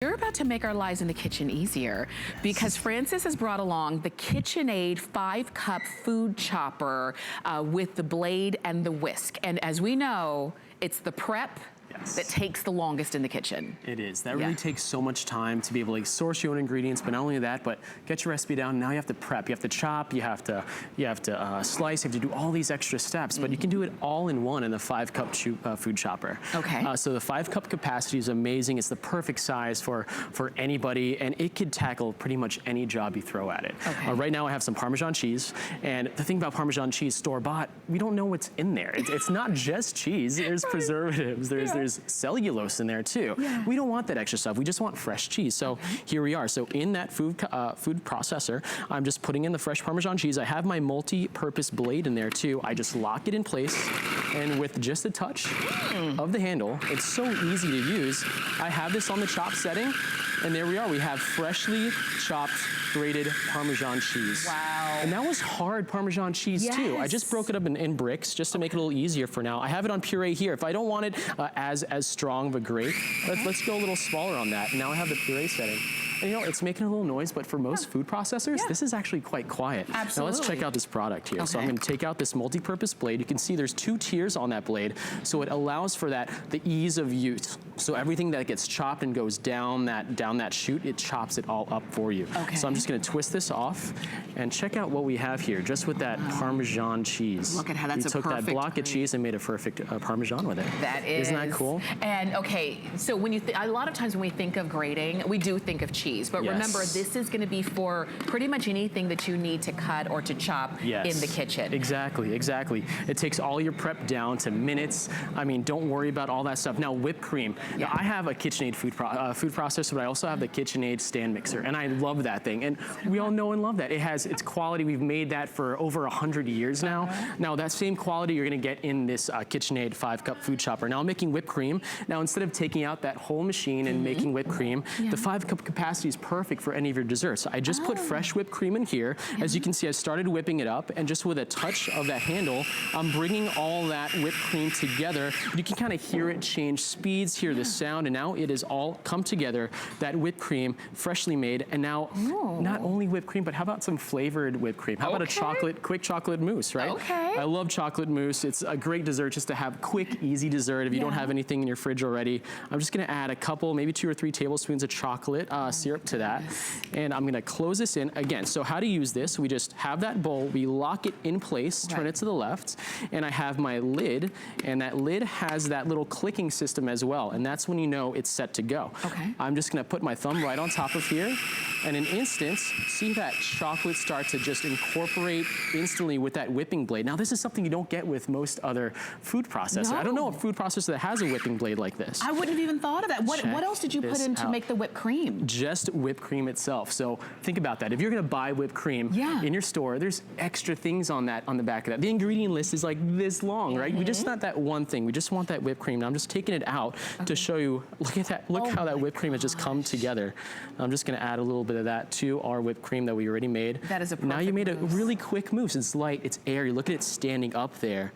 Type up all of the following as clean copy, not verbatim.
You're about to make our lives in the kitchen easier because Francis has brought along the KitchenAid 5-cup food chopper with the blade and the whisk. And as we know, it's the prep that takes the longest in the kitchen. It is. That really takes so much time to be able to source your own ingredients, but not only that, but get your recipe down. Now you have to prep, you have to chop, you have to slice, you have to do all these extra steps, but you can do it all in one in the 5-cup food chopper. Okay. So the 5-cup capacity is amazing. It's the perfect size for anybody, and it could tackle pretty much any job you throw at it. Okay. Right now I have some Parmesan cheese, and the thing about Parmesan cheese store-bought, we don't know what's in there. It's not just cheese. There's preservatives. There's cellulose in there too. We don't want that extra stuff. We just want fresh cheese. So here we are. So in that food processor, I'm just putting in the fresh Parmesan cheese. I have my multi-purpose blade in there too. I just lock it in place, and with just a touch of the handle, it's so easy to use. I have this on the chop setting, and there we are. We have freshly chopped, grated Parmesan cheese. Wow. And that was hard Parmesan cheese too. I just broke it up in bricks just to make it a little easier for now. I have it on puree here. If I don't want it as strong of a grate, let's go a little smaller on that. Now I have the puree setting. And you know, it's making a little noise, but for most food processors, this is actually quite quiet. Absolutely. Now let's check out this product here. So I'm gonna take out this multi-purpose blade. You can see there's 2 tiers on that blade, so it allows for the ease of use. So everything that gets chopped and goes down that chute, it chops it all up for you. So I'm just gonna twist this off and check out what we have here, just with that Parmesan cheese. Look at how that's a perfect. We took that block of cheese and made a perfect Parmesan with it. That is. Isn't that cool? And so when you a lot of times when we think of grating, we do think of cheese. But remember, this is going to be for pretty much anything that you need to cut or to chop in the kitchen. Exactly, exactly. It takes all your prep down to minutes. I mean, don't worry about all that stuff. Now, whipped cream. Now, I have a KitchenAid food processor, but I also have the KitchenAid stand mixer, and I love that thing. And we all know and love that. It has its quality. We've made that for over 100 years now. Now, that same quality you're going to get in this KitchenAid 5-cup food chopper. Now, I'm making whipped cream. Now, instead of taking out that whole machine and making whipped cream, the 5-cup capacity is perfect for any of your desserts. I just put fresh whipped cream in here. As you can see, I started whipping it up, and just with a touch of that handle, I'm bringing all that whipped cream together. You can kind of hear it change speeds, hear the sound, and now it is all come together. That whipped cream, freshly made, and now not only whipped cream, but how about some flavored whipped cream? How about a quick chocolate mousse, right? I love chocolate mousse. It's a great dessert just to have quick, easy dessert if you don't have anything in your fridge already. I'm just gonna add a couple, maybe 2 or 3 tablespoons of chocolate syrup to that. And I'm gonna close this in again. So how to use this, we just have that bowl, we lock it in place, turn it to the left, and I have my lid, and that lid has that little clicking system as well, and that's when you know it's set to go. I'm just gonna put my thumb right on top of here, and in an instant, see that chocolate start to just incorporate instantly with that whipping blade. Now this is something you don't get with most other food processors. I don't know a food processor that has a whipping blade like this. I wouldn't have even thought of that. What else did you put in to make the whipped cream? Just whipped cream itself. So think about that. If you're gonna buy whipped cream in your store, there's extra things on the back of that. The ingredient list is like this long, right? We just want that one thing. We just want that whipped cream. Now I'm just taking it out to show you, look at that, look how that whipped cream has just come together. I'm just gonna add a little bit of that to our whipped cream that we already made. That is a perfect Now you made a really quick mousse. It's light, it's airy. Look at it standing up there.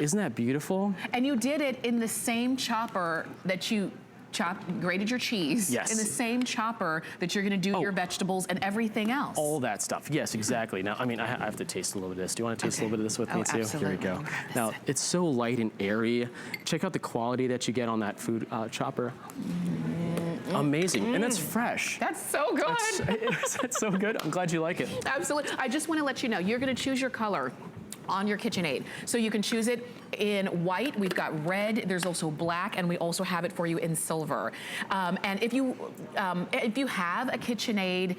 Isn't that beautiful? And you did it in the same chopper that you grated your cheese in the same chopper that you're gonna do your vegetables and everything else. All that stuff, yes, exactly. Now, I mean, I have to taste a little bit of this. Do you wanna taste a little bit of this with me too? Absolutely. Here we go. Now, it's so light and airy. Check out the quality that you get on that food chopper. Amazing, and that's fresh. That's so good. That's so good. I'm glad you like it. Absolutely. I just wanna let you know, you're gonna choose your color on your KitchenAid. So you can choose it in white, we've got red, there's also black, and we also have it for you in silver. And if you have a KitchenAid,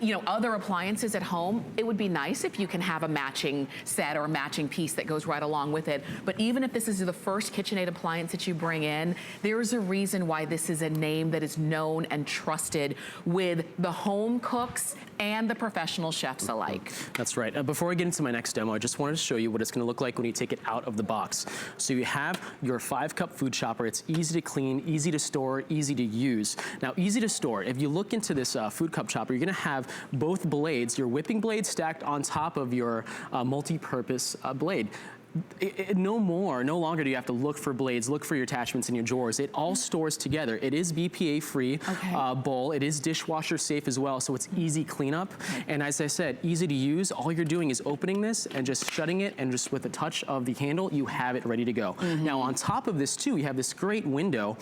you know, other appliances at home, it would be nice if you can have a matching set or a matching piece that goes right along with it. But even if this is the first KitchenAid appliance that you bring in, there's a reason why this is a name that is known and trusted with the home cooks and the professional chefs alike. That's right. Before I get into my next demo, I just wanted to show you what it's gonna look like when you take it out of the box. So you have your 5-cup food chopper. It's easy to clean, easy to store, easy to use. Now, easy to store. If you look into this food cup chopper, you're gonna have both blades, your whipping blade stacked on top of your multi-purpose blade. no longer do you have to look for blades, look for your attachments in your drawers. It all stores together. It is BPA-free bowl. It is dishwasher safe as well, so it's easy cleanup. And as I said, easy to use. All you're doing is opening this and just shutting it, and just with a touch of the handle, you have it ready to go. Now on top of this too, you have this great window.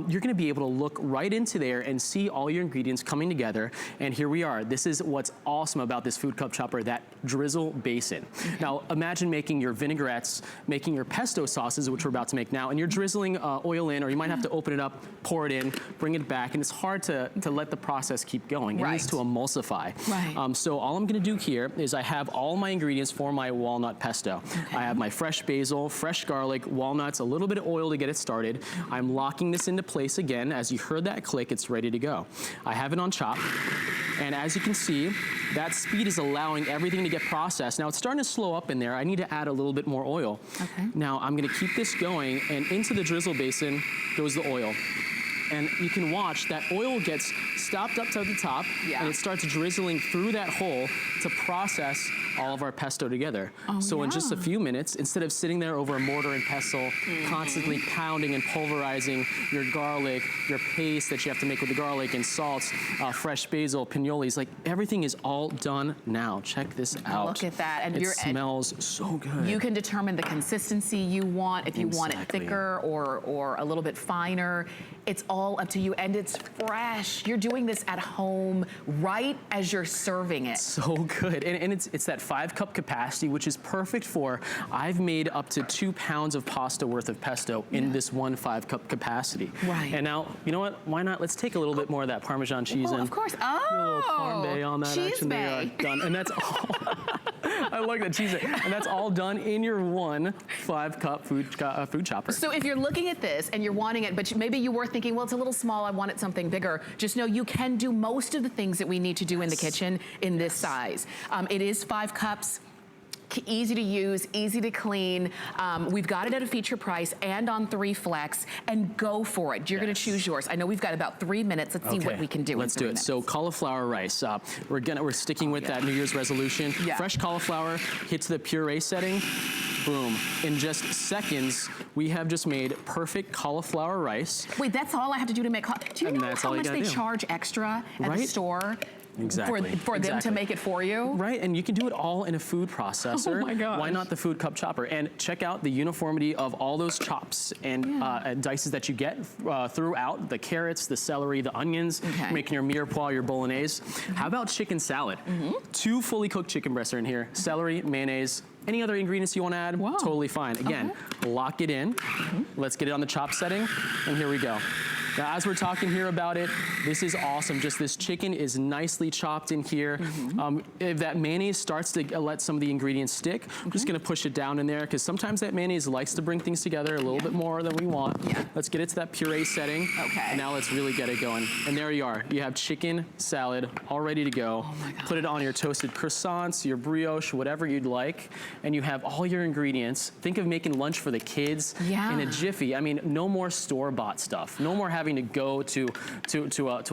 You're gonna be able to look right into there and see all your ingredients coming together. And here we are. This is what's awesome about this food cup chopper, that drizzle basin. Now imagine making your vinaigrettes, making your pesto sauces, which we're about to make now, and you're drizzling oil in, or you might have to open it up, pour it in, bring it back, and it's hard to let the process keep going. It needs to emulsify. So all I'm gonna do here is I have all my ingredients for my walnut pesto. I have my fresh basil, fresh garlic, walnuts, a little bit of oil to get it started. I'm locking this into place again. As you heard that click, it's ready to go. I have it on chop, and as you can see, that speed is allowing everything to get processed. Now it's starting to slow up in there. I need to add a little bit more oil. Now I'm gonna keep this going, and into the drizzle basin goes the oil. And you can watch that oil gets stopped up to the top, and it starts drizzling through that hole to process all of our pesto together. So in just a few minutes, instead of sitting there over a mortar and pestle, constantly pounding and pulverizing your garlic, your paste that you have to make with the garlic and salts, fresh basil, pinoles, like everything is all done now. Check this out. Look at that. And it smells so good. You can determine the consistency you want, if you want it thicker or a little bit finer. It's all up to you, and it's fresh. You're doing this at home right as you're serving it. So good, and it's that 5-cup capacity, which is perfect for, I've made up to 2 pounds of pasta worth of pesto in this one 5-cup capacity. And now, you know what, why not, let's take a little bit more of that Parmesan cheese in. Of course, a little parme on that action there, done, and that's all. I like that cheese, and that's all done in your one 5-cup food chopper. So if you're looking at this and you're wanting it, but maybe you were thinking, well, it's a little small, I want it something bigger, just know you can do most of the things that we need to do in the kitchen in this size. It is 5 cups. Easy to use, easy to clean. We've got it at a feature price and on 3 flex, and go for it. You're gonna choose yours. I know we've got about 3 minutes. Let's see what we can do. Let's do it. So cauliflower rice. We're sticking with that New Year's resolution. Fresh cauliflower hits the puree setting. Boom. In just seconds, we have just made perfect cauliflower rice. Wait, that's all I have to do to make Do you know how much they charge extra at the store? For them to make it for you? Right, and you can do it all in a food processor. Oh my gosh. Why not the food cup chopper? And check out the uniformity of all those chops and dices that you get throughout, the carrots, the celery, the onions, making your mirepoix, your bolognese. How about chicken salad? 2 fully cooked chicken breasts are in here, celery, mayonnaise. Any other ingredients you want to add? Totally fine. Again, lock it in. Let's get it on the chop setting, and here we go. Now, as we're talking here about it, this is awesome. Just this chicken is nicely chopped in here. If that mayonnaise starts to let some of the ingredients stick, I'm just gonna push it down in there, because sometimes that mayonnaise likes to bring things together a little bit more than we want. Let's get it to that puree setting. And now let's really get it going. And there you are. You have chicken salad all ready to go. Put it on your toasted croissants, your brioche, whatever you'd like, and you have all your ingredients. Think of making lunch for the kids in a jiffy. I mean, no more store-bought stuff. No more having to go to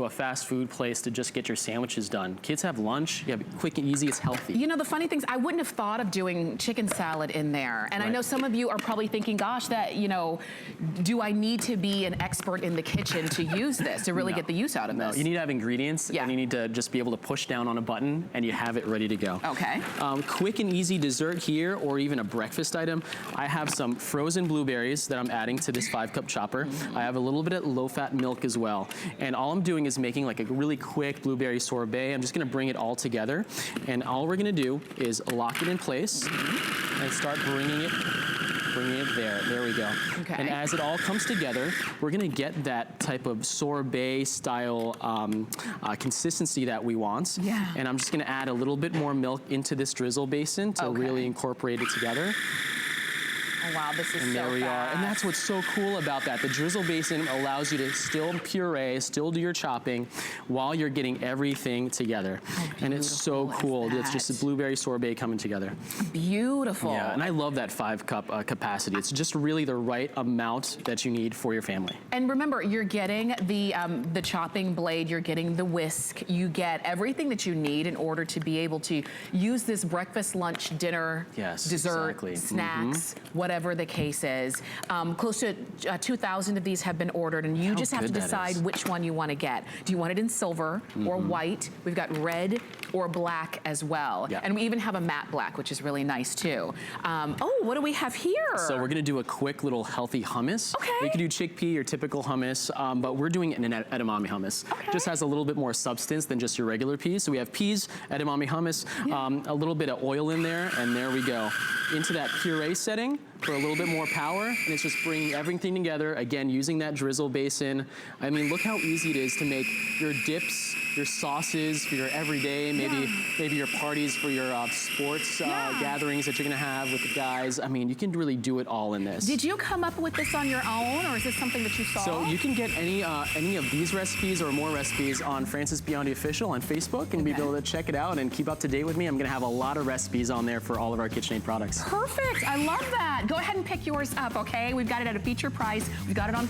a fast food place to just get your sandwiches done. Kids have lunch, you have it quick and easy, it's healthy. You know, the funny thing is, I wouldn't have thought of doing chicken salad in there. And I know some of you are probably thinking, gosh, that, you know, do I need to be an expert in the kitchen to use this, to really get the use out of this? You need to have ingredients, and you need to just be able to push down on a button, and you have it ready to go. Quick and easy dessert here, or even a breakfast item. I have some frozen blueberries that I'm adding to this 5-cup chopper. I have a little bit of low-fat milk as well. And all I'm doing is making like a really quick blueberry sorbet. I'm just gonna bring it all together. And all we're gonna do is lock it in place and start bringing it there. There we go. And as it all comes together, we're gonna get that type of sorbet style consistency that we want. And I'm just gonna add a little bit more milk into this drizzle basin to really incorporate it together. Oh wow, this is And there we are. And that's what's so cool about that. The drizzle basin allows you to still puree, still do your chopping while you're getting everything together. And it's so cool. It's just a blueberry sorbet coming together. Beautiful. Yeah, and I love that 5-cup capacity. It's just really the right amount that you need for your family. And remember, you're getting the chopping blade, you're getting the whisk, you get everything that you need in order to be able to use this breakfast, lunch, dinner, dessert, snacks, whatever the case is. Close to 2,000 of these have been ordered, and you just have to decide which one you want to get. Do you want it in silver or white? We've got red or black as well. And we even have a matte black, which is really nice too. Oh, what do we have here? So we're gonna do a quick little healthy hummus. You can do chickpea or typical hummus, but we're doing an edamame hummus. Just has a little bit more substance than just your regular peas. So we have peas, edamame hummus, a little bit of oil in there, and there we go. Into that puree setting for a little bit more power, and it's just bringing everything together, again, using that drizzle basin. I mean, look how easy it is to make your dips, your sauces for your everyday, maybe your parties for your sports gatherings that you're gonna have with the guys. I mean, you can really do it all in this. Did you come up with this on your own, or is this something that you saw? So you can get any of these recipes or more recipes on Francis Biondi Official on Facebook and be able to check it out and keep up to date with me. I'm gonna have a lot of recipes on there for all of our KitchenAid products. Perfect, I love that. Go ahead and pick yours up, okay? We've got it at a feature price. We've got it on